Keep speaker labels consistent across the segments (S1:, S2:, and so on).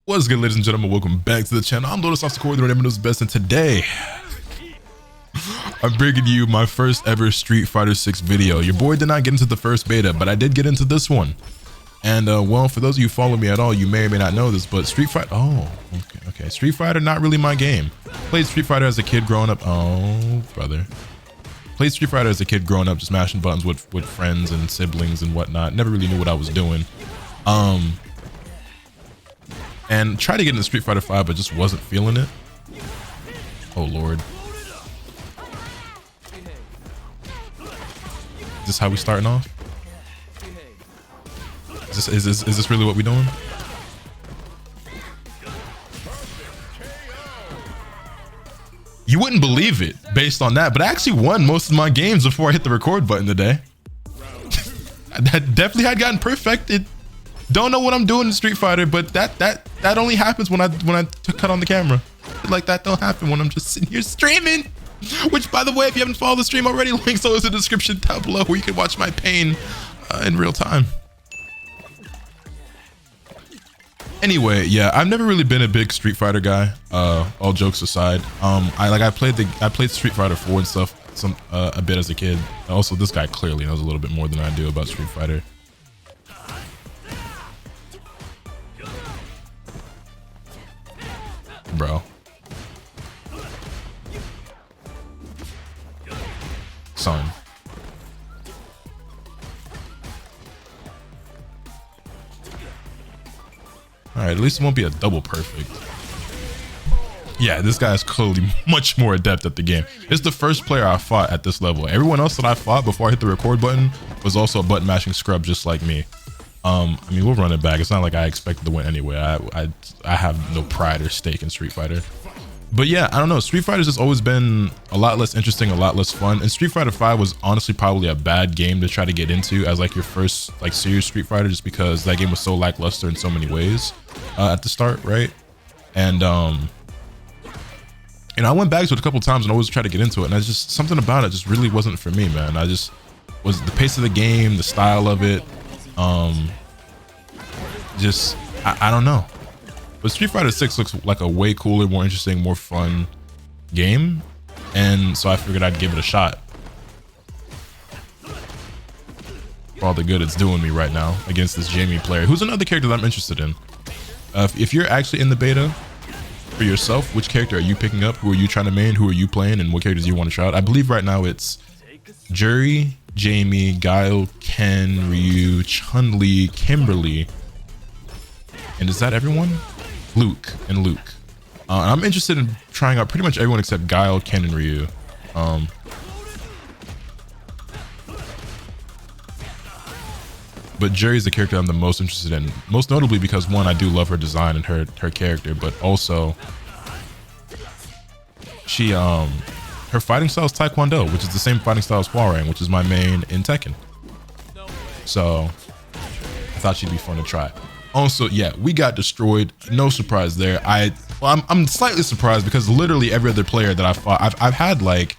S1: What's good, ladies and gentlemen? Welcome back to the channel. I'm LotusAsakura, the Name knows best, and today I'm bringing you my first ever Street Fighter 6 video. Your boy did not get into the first beta, but I did get into this one. And well, for those of you who follow me at all, you may or may not know this, but Street Fighter, okay. Street Fighter, not really my game. Played Street Fighter as a kid growing up. Oh, brother. Played Street Fighter as a kid growing up, just mashing buttons with friends and siblings and whatnot. Never really knew what I was doing. And tried to get into Street Fighter 5, but just wasn't feeling it. Oh Lord. Is this how we starting off? Is this really what we doing? You wouldn't believe it based on that, but I actually won most of my games before I hit the record button today. That definitely had gotten perfected. Don't know what I'm doing in Street Fighter, but that only happens when I cut on the camera. Like that don't happen when I'm just sitting here streaming. Which, by the way, if you haven't followed the stream already, links always in the description down below where you can watch my pain in real time. Anyway, yeah, I've never really been a big Street Fighter guy. All jokes aside, I played Street Fighter 4 and stuff a bit as a kid. Also, this guy clearly knows a little bit more than I do about Street Fighter. Bro. Son. Alright, at least it won't be a double perfect. Yeah, this guy is clearly much more adept at the game. It's the first player I fought at this level. Everyone else that I fought before I hit the record button was also a button mashing scrub just like me. I mean, we'll run it back. It's not like I expected to win anyway. I have no pride or stake in Street Fighter. But yeah, I don't know. Street Fighter's just always been a lot less interesting, a lot less fun. And Street Fighter 5 was honestly probably a bad game to try to get into as like your first like serious Street Fighter, just because that game was so lackluster in so many ways at the start, right? And and I went back to it a couple times and always tried to get into it, and I just, something about it just really wasn't for me, man. I just was, the pace of the game, the style of it, just I don't know. But Street Fighter 6 looks like a way cooler, more interesting, more fun game, and so I figured I'd give it a shot. For all the good it's doing me right now against this Jamie player, who's another character that I'm interested in. If you're actually in the beta for yourself, which character are you picking up? Who are you trying to main? Who are you playing? And what characters do you want to try out? I believe right now it's Juri, Jamie, Guile, Ken, Ryu, Chun-Li, Kimberly. And is that everyone? Luke and Luke. And I'm interested in trying out pretty much everyone except Guile, Ken, and Ryu. But Juri's the character I'm the most interested in. Most notably because, one, I do love her design and her character, but also she her fighting style is Taekwondo, which is the same fighting style as Hwarang, which is my main in Tekken. So I thought she'd be fun to try. Also, yeah, we got destroyed. No surprise there. I'm slightly surprised because literally every other player that I fought, I've had like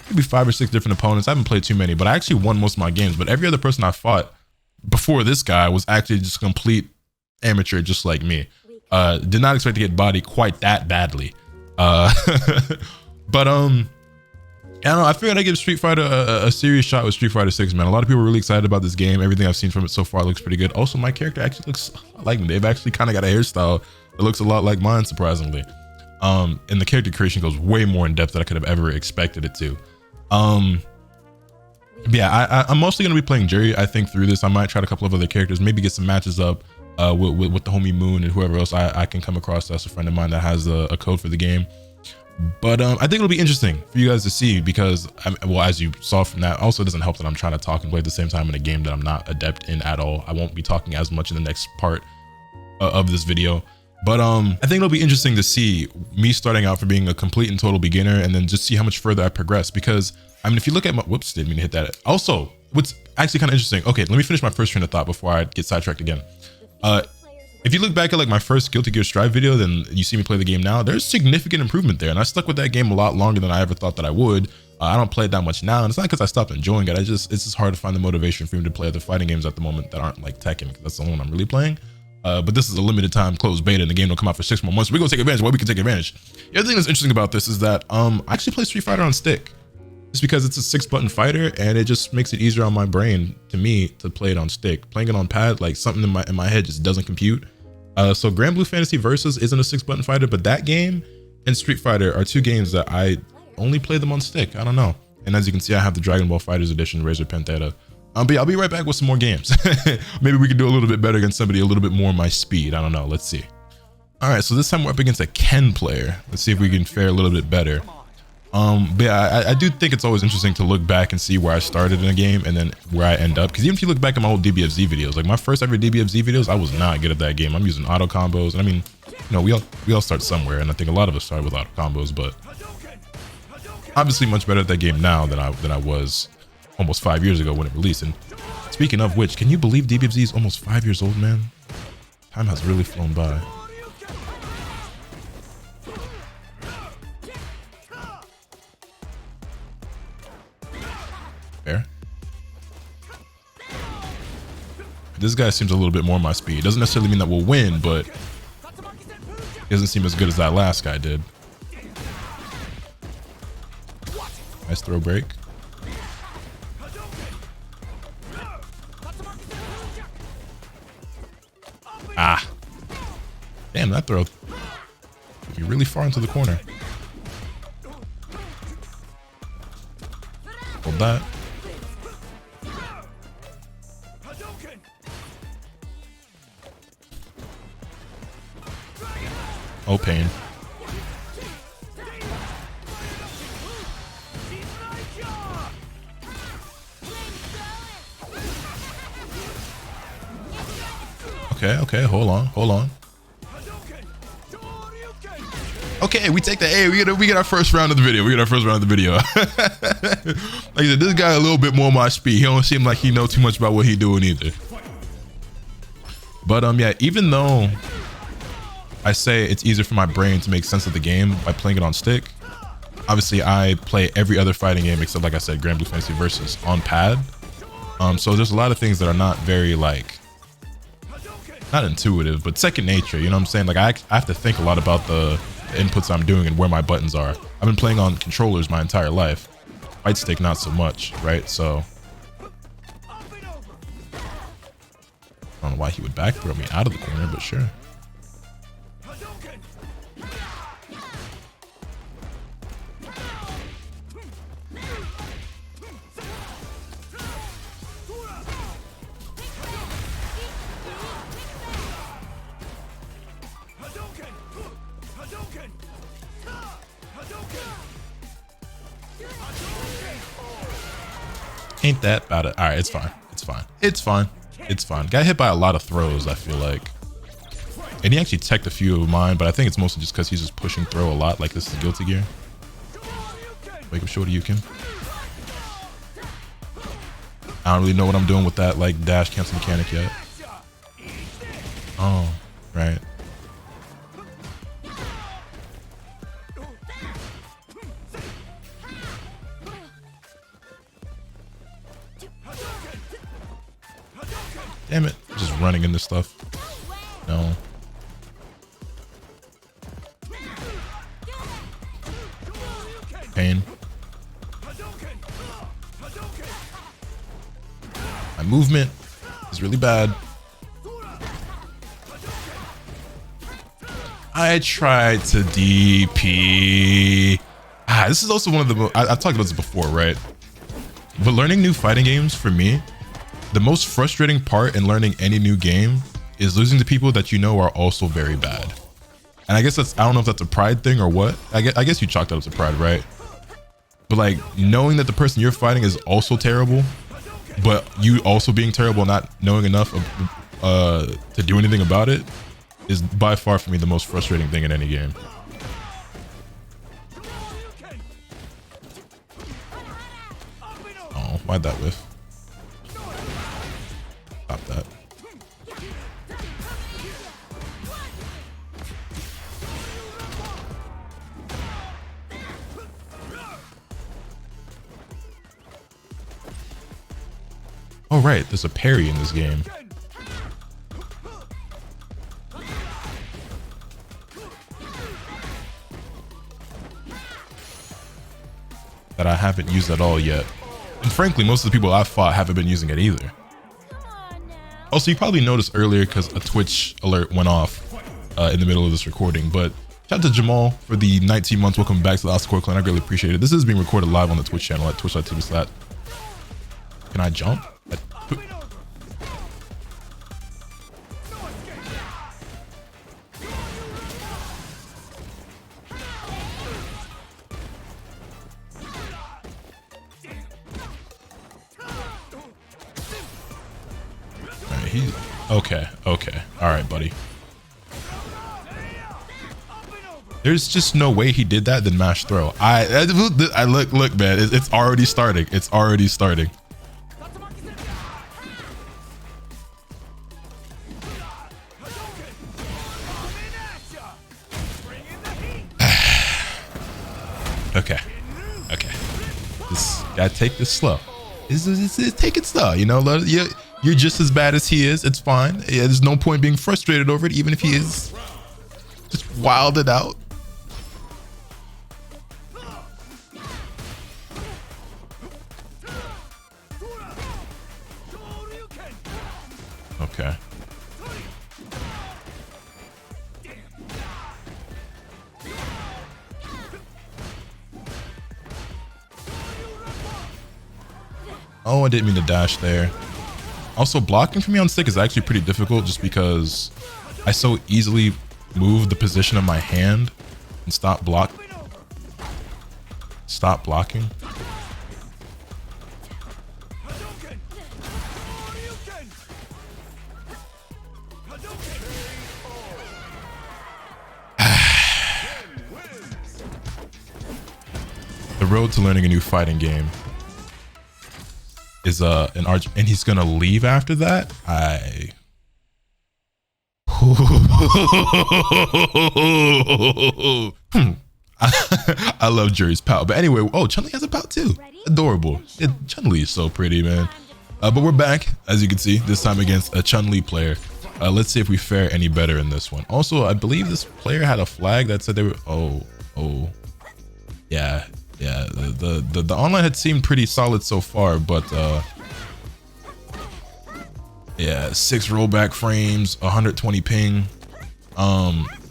S1: maybe 5 or 6 different opponents. I haven't played too many, but I actually won most of my games. But every other person I fought before this guy was actually just a complete amateur, just like me. Did not expect to get bodied quite that badly. But I don't know, I figured I'd give Street Fighter a serious shot with Street Fighter 6, man. A lot of people are really excited about this game. Everything I've seen from it so far looks pretty good. Also, my character actually looks like me. They've actually kind of got a hairstyle that looks a lot like mine, surprisingly. And the character creation goes way more in depth than I could have ever expected it to. Yeah, I'm mostly going to be playing Juri, I think, through this. I might try a couple of other characters, maybe get some matches up with the homie Moon and whoever else I can come across that's a friend of mine that has a code for the game. But I think it'll be interesting for you guys to see because, well, as you saw from that, also it doesn't help that I'm trying to talk and play at the same time in a game that I'm not adept in at all. I won't be talking as much in the next part of this video. But I think it'll be interesting to see me starting out for being a complete and total beginner and then just see how much further I progress. Because, I mean, if you look at my, whoops, didn't mean to hit that. Also, what's actually kind of interesting. Okay, let me finish my first train of thought before I get sidetracked again. If you look back at like my first Guilty Gear Strive video, then you see me play the game now, there's significant improvement there. And I stuck with that game a lot longer than I ever thought that I would. I don't play it that much now, and it's not because I stopped enjoying it. It's just hard to find the motivation for me to play other fighting games at the moment that aren't like Tekken, because that's the one I'm really playing. But this is a limited time closed beta and the game will come out for 6 more months. We're gonna take advantage. Well, we can take advantage. The other thing that's interesting about this is that I actually play Street Fighter on stick. Just because it's a 6-button fighter and it just makes it easier on my brain to me to play it on stick. Playing it on pad, like something in my head just doesn't compute. So Grand Blue Fantasy Versus isn't a 6-button fighter, but that game and Street Fighter are 2 games that I only play them on stick. I don't know. And as you can see, I have the Dragon Ball Fighters Edition, Razor Pen Theta. But yeah, I'll be right back with some more games. Maybe we can do a little bit better against somebody a little bit more my speed. I don't know. Let's see. All right, so this time we're up against a Ken player. Let's see if we can fare a little bit better. But yeah, I do think it's always interesting to look back and see where I started in a game and then where I end up. Because even if you look back at my old DBFZ videos, like my first ever DBFZ videos, I was not good at that game. I'm using auto combos, and I mean, you know, we all start somewhere, and I think a lot of us started with auto combos, but obviously much better at that game now than I was almost 5 years ago when it released. And speaking of which, can you believe DBFZ is almost 5 years old, man? Time has really flown by. Fair. This guy seems a little bit more my speed. Doesn't necessarily mean that we'll win, but he doesn't seem as good as that last guy did. Nice throw break. Ah. Damn, that throw took me really far into the corner. Hold that. Oh, pain. Okay, hold on. Okay, we take the A. We get our first round of the video. Like I said, this guy a little bit more my speed. He don't seem like he know too much about what he doing either. But yeah, even though I say it's easier for my brain to make sense of the game by playing it on stick, obviously I play every other fighting game except, like I said, Grand Blue Fantasy Versus on pad. So there's a lot of things that are not very like, not intuitive, but second nature. You know what I'm saying? Like I have to think a lot about the inputs I'm doing and where my buttons are. I've been playing on controllers my entire life. Fight stick, not so much, right? So I don't know why he would back throw me out of the corner, but sure. Ain't that about it? All right, it's fine. Got hit by a lot of throws, I feel like. And he actually teched a few of mine, but I think it's mostly just because he's just pushing throw a lot, like this is Guilty Gear. Wake up short of Yukin. I don't really know what I'm doing with that like dash cancel mechanic yet. Oh, right. Damn it, just running into stuff. No. Pain. My movement is really bad. I tried to DP. This is also one of the, I've talked about this before, right? But learning new fighting games for me, the most frustrating part in learning any new game is losing to people that you know are also very bad. And I guess that's, I don't know if that's a pride thing or what. I guess you chalked that up to pride, right? But like knowing that the person you're fighting is also terrible, but you also being terrible, not knowing enough of, to do anything about it, is by far for me the most frustrating thing in any game. Oh, why'd that whiff? Stop that. Oh right, there's a parry in this game. that I haven't used at all yet. And frankly, most of the people I've fought haven't been using it either. Also, you probably noticed earlier because a Twitch alert went off in the middle of this recording, but shout out to Jamal for the 19 months. Welcome back to the LotusAsakura clan. I greatly appreciate it. This is being recorded live on the Twitch channel at twitch.tv/. Can I jump? Okay. All right, buddy. There's just no way he did that, then mash throw. I look, man. It's already starting. It's already starting. Okay. Just gotta take this slow. Take it slow, you know. You're just as bad as he is. It's fine. Yeah, there's no point being frustrated over it, even if he is just wilded out. Okay. Oh, I didn't mean to dash there. Also, blocking for me on stick is actually pretty difficult just because I so easily move the position of my hand and stop blocking. The road to learning a new fighting game is an arch, and he's gonna leave after that. I love Jury's pout, but anyway, oh, Chun-Li has a pout too. Adorable. Chun-Li is so pretty, man. But we're back, as you can see, this time against a Chun-Li player. Let's see if we fare any better in this one. Also, I believe this player had a flag that said they were yeah. The online had seemed pretty solid so far, but yeah, 6 rollback frames, 120 ping.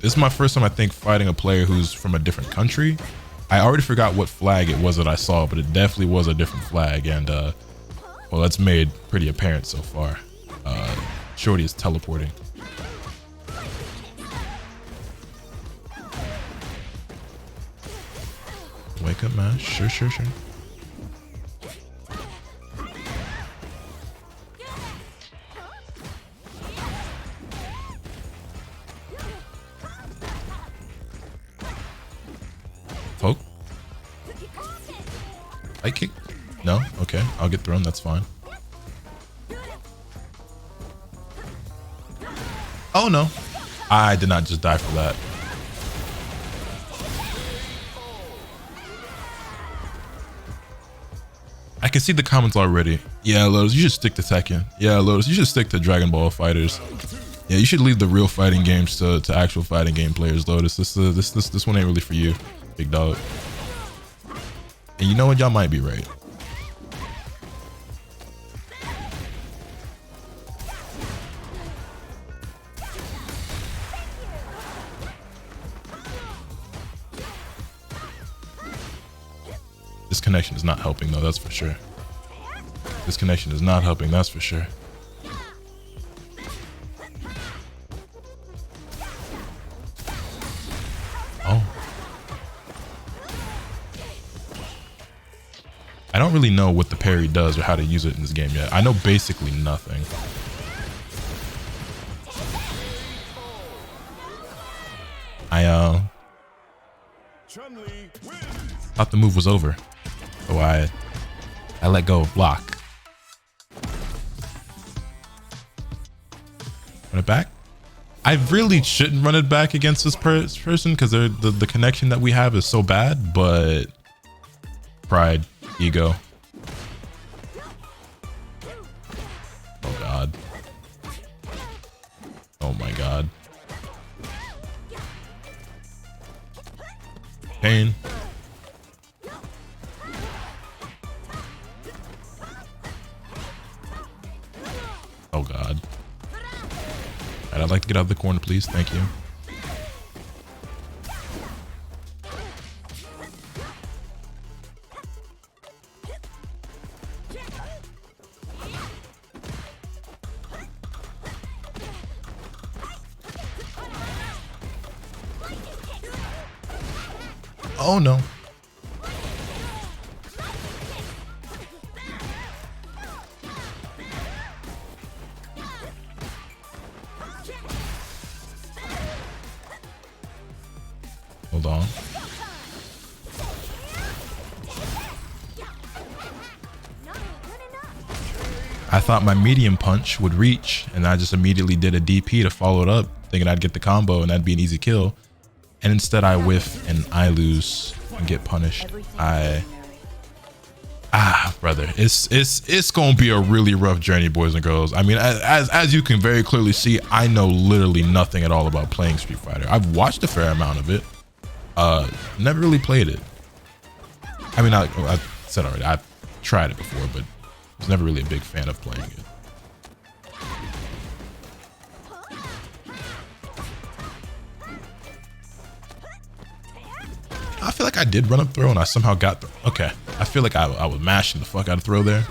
S1: This is my first time, I think, fighting a player who's from a different country. I already forgot what flag it was that I saw, but it definitely was a different flag, and well, that's made pretty apparent so far. Shorty is teleporting. Wake up, man. Sure. Poke. High kick. No? Okay. I'll get thrown. That's fine. Oh, no. I did not just die for that. I can see the comments already. Yeah, Lotus, you should stick to Tekken. Yeah, Lotus, you should stick to Dragon Ball Fighters. Yeah, you should leave the real fighting games to actual fighting game players, Lotus. This one ain't really for you, big dog. And you know what? Y'all might be right. This connection is not helping, though, that's for sure. This connection is not helping, that's for sure. Oh. I don't really know what the parry does or how to use it in this game yet. I know basically nothing. I thought the move was over. So I let go of block. Run it back. I really shouldn't run it back against this person because the connection that we have is so bad, but pride, ego. Oh God. Oh my God. Oh God. All right, I'd like to get out of the corner, please. Thank you. Oh no. Hold on. I thought my medium punch would reach, and I just immediately did a DP to follow it up, thinking I'd get the combo and that'd be an easy kill. And instead I whiff and I lose and get punished. Brother, it's gonna be a really rough journey, boys and girls. I mean, as you can very clearly see, I know literally nothing at all about playing Street Fighter. I've watched a fair amount of it. Never really played it. I mean, I said already, I've tried it before, but I was never really a big fan of playing it. I feel like I did run up throw and I somehow got through. Okay, I feel like I was mashing the fuck out of throw there.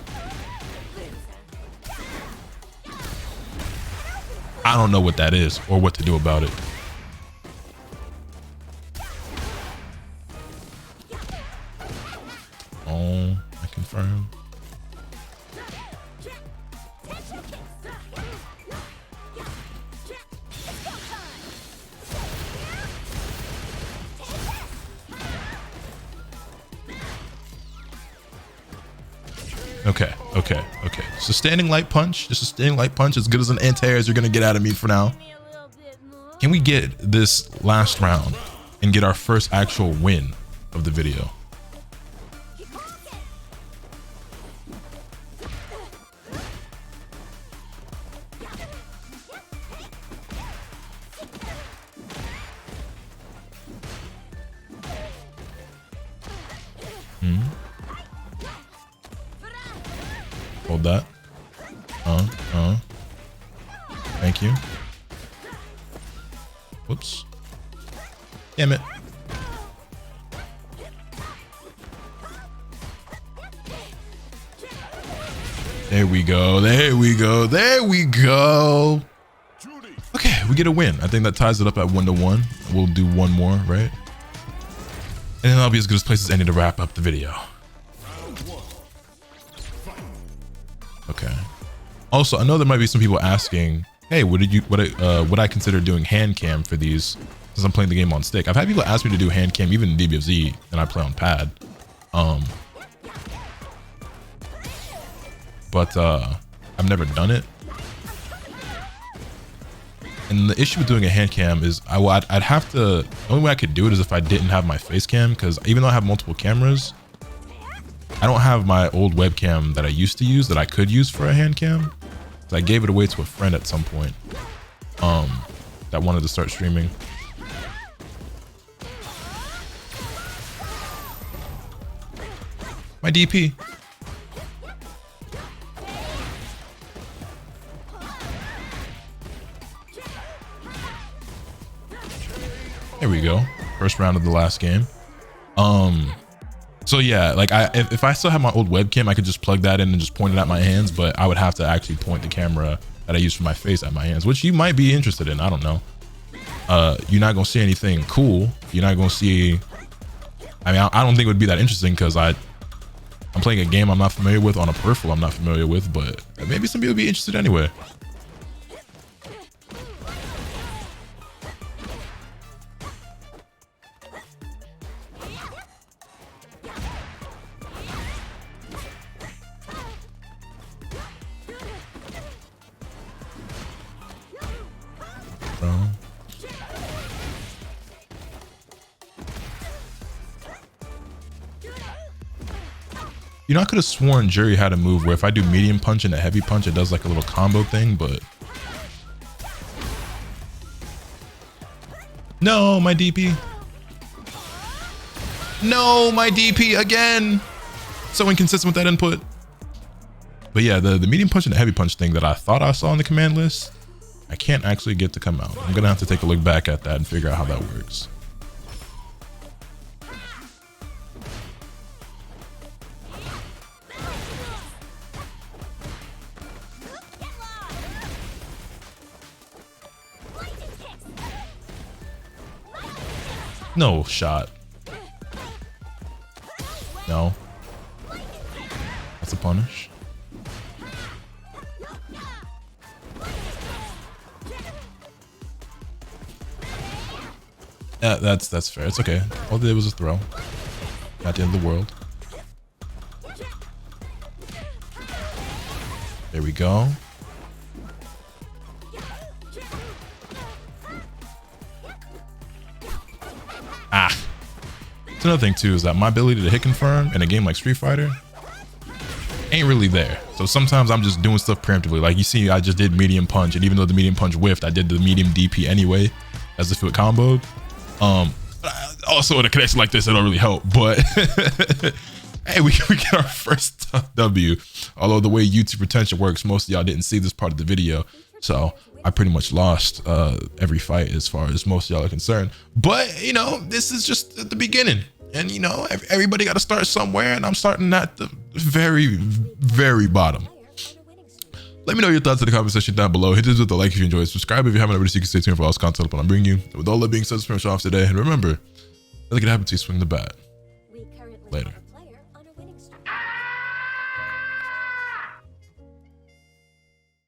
S1: I don't know what that is or what to do about it. Oh, I confirm. Okay. Sustaining light punch. Just a sustaining light punch, as good as an anti-air as you're gonna get out of me for now. Can we get this last round and get our first actual win of the video? Hold that. Thank you. Whoops. Damn it. There we go. There we go. There we go. Okay, we get a win. I think that ties it up at 1-1. We'll do one more, right? And then that'll be as good as place as any to wrap up the video. Okay. Also, I know there might be some people asking, hey, would I consider doing hand cam for these since I'm playing the game on stick? I've had people ask me to do hand cam even in DBFZ, and I play on pad. But I've never done it. And the issue with doing a hand cam is I'd have to, the only way I could do it is if I didn't have my face cam, because even though I have multiple cameras, I don't have my old webcam that I used to use that I could use for a hand cam. So I gave it away to a friend at some point that wanted to start streaming. My DP. There we go. First round of the last game. So yeah, like if I still have my old webcam, I could just plug that in and just point it at my hands, but I would have to actually point the camera that I use for my face at my hands, which you might be interested in. I don't know. You're not gonna see anything cool. You're not gonna see, I mean, I don't think it would be that interesting because I'm playing a game I'm not familiar with on a peripheral I'm not familiar with, but maybe some people would be interested anyway. You know, I could have sworn Jury had a move where if I do medium punch and a heavy punch, it does like a little combo thing, but... No, my DP. No, my DP again. So inconsistent with that input. But yeah, the medium punch and the heavy punch thing that I thought I saw on the command list, I can't actually get to come out. I'm gonna have to take a look back at that and figure out how that works. No shot. No. That's a punish. Yeah, that's fair. It's okay. All they did was a throw. Not the end of the world. There we go. Ah. It's another thing too, is that my ability to hit confirm in a game like Street Fighter ain't really there. So sometimes I'm just doing stuff preemptively. Like you see, I just did medium punch, and even though the medium punch whiffed, I did the medium DP anyway, as if it comboed. Also in a connection like this, it don't really help. But hey, we get our first W. Although the way YouTube retention works, most of y'all didn't see this part of the video, so I pretty much lost every fight as far as most of y'all are concerned. But you know, this is just at the beginning, and you know, everybody got to start somewhere, and I'm starting at the very, very bottom. Let me know your thoughts in the comment section down below. Hit this with a like if you enjoyed. Subscribe if you haven't already, so you can stay tuned for all this content I'm bringing you. With all that being said, it's pretty much off today, and remember, nothing can happen to you, swing the bat. Later.